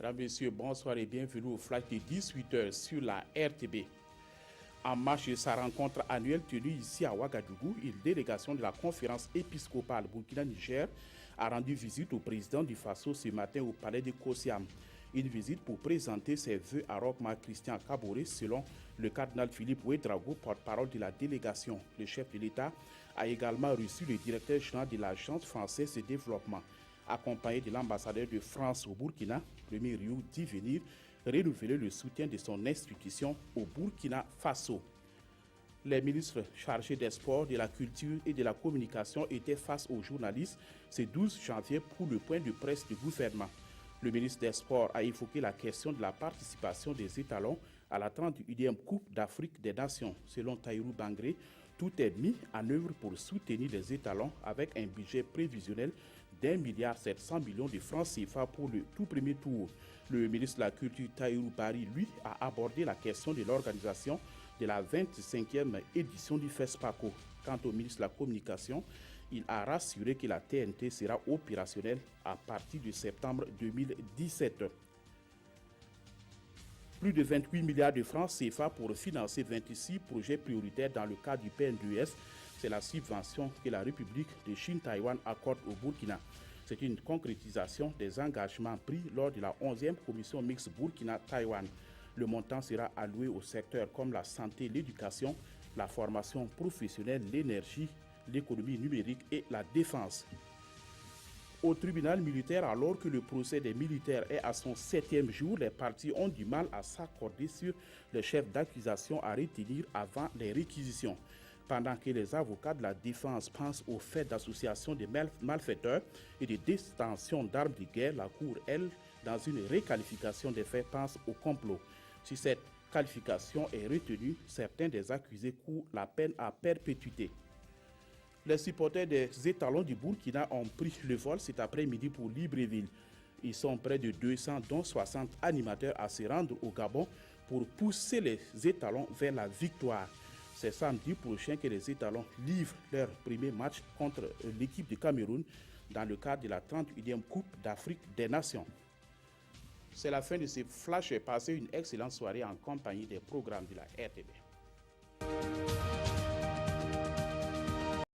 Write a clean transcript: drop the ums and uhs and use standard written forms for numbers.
Mesdames, Messieurs, bonsoir et bienvenue au flash de 18h sur la RTB. En marche de sa rencontre annuelle tenue ici à Ouagadougou, une délégation de la conférence épiscopale Burkina-Niger a rendu visite au président du Faso ce matin au palais de Kosiam. Une visite pour présenter ses vœux à Rochma Christian Kaboré selon le cardinal Philippe Ouedraogo, porte-parole de la délégation. Le chef de l'État a également reçu le directeur général de l'Agence française de développement. Accompagné de l'ambassadeur de France au Burkina, Premier Rioux dit venir renouveler le soutien de son institution au Burkina Faso. Les ministres chargés des sports, de la culture et de la communication étaient face aux journalistes ce 12 janvier pour le point de presse du gouvernement. Le ministre des Sports a évoqué la question de la participation des étalons à la 31e Coupe d'Afrique des Nations. Selon Tahirou Bangré, tout est mis en œuvre pour soutenir les étalons avec un budget prévisionnel d'1,7 milliard de francs CFA pour le tout premier tour. Le ministre de la Culture Tahirou Bari, lui, a abordé la question de l'organisation de la 25e édition du FESPACO. Quant au ministre de la Communication, il a rassuré que la TNT sera opérationnelle à partir de septembre 2017. Plus de 28 milliards de francs CFA pour financer 26 projets prioritaires dans le cadre du PNDES. C'est la subvention que la République de Chine-Taïwan accorde au Burkina. C'est une concrétisation des engagements pris lors de la 11e commission mixte Burkina-Taïwan. Le montant sera alloué au secteur comme la santé, l'éducation, la formation professionnelle, l'énergie, l'économie numérique et la défense. Au tribunal militaire, alors que le procès des militaires est à son 7e jour, les parties ont du mal à s'accorder sur le chef d'accusation à retenir avant les réquisitions. Pendant que les avocats de la défense pensent au fait d'association de malfaiteurs et de détention d'armes de guerre, la Cour, elle, dans une réqualification des faits, pense au complot. Si cette qualification est retenue, certains des accusés courent la peine à perpétuité. Les supporters des étalons du Burkina ont pris le vol cet après-midi pour Libreville. Ils sont près de 200, dont 60 animateurs, à se rendre au Gabon pour pousser les étalons vers la victoire. C'est samedi prochain que les étalons livrent leur premier match contre l'équipe du Cameroun dans le cadre de la 31e Coupe d'Afrique des Nations. C'est la fin de ce flash. Passez une excellente soirée en compagnie des programmes de la RTB.